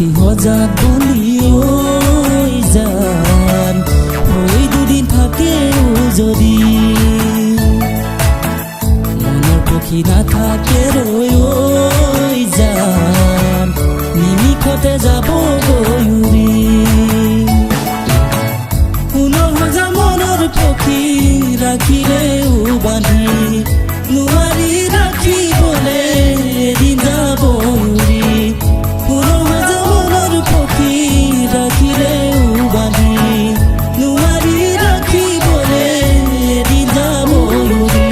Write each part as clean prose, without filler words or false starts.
সখী সজাগ বলি ঐ জান হৈ দুদিন থাকেও যদি মনৰ পক্ষী নাথাকে ৰৈ ঐ জান নিমিষতে যাব গৈ পক্ষী ৰাখিলেও বান্ধি নোৱাৰি ৰাখিবলে এদিন যাব উৰি মনৰ পক্ষী ৰাখিলেও বান্ধি নোৱাৰি ৰাখিবলে এদিন যাব উৰি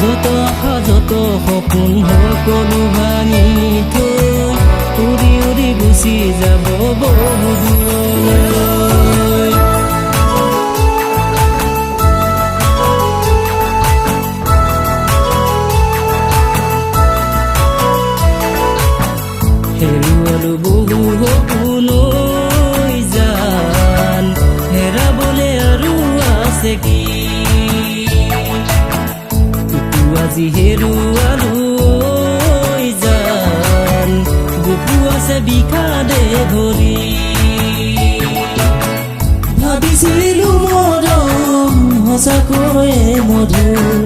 যত আশা যত সপোন সকলো ভাঙি থৈ উৰি উৰি গুচি যাব বহুদূৰলৈ বহু সপোনৈ জান হেৰাবলে আৰু আছে কি আজি হেৰুৱালো জান বুকু আছে বিষাদে ভৰি ভাবিছিলো মৰম সঁচাকৈয়ে মধুৰ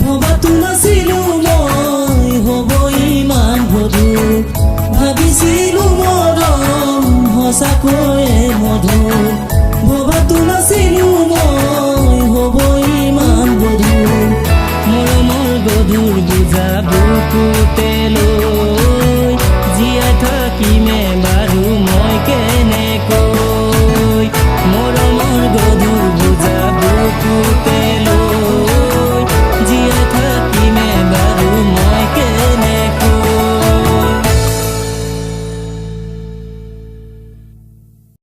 ভবাতো নাছিলো মই হ'ব ইমান গধুৰ ভাবিছিলো মৰম সঁচাকৈয়ে মধুৰ ভবাতো নাছিলো মই হ'ব ইমান গধুৰ মৰমৰ গধুৰ বুজা বুকুতে লৈ জীয়াই থাকিমে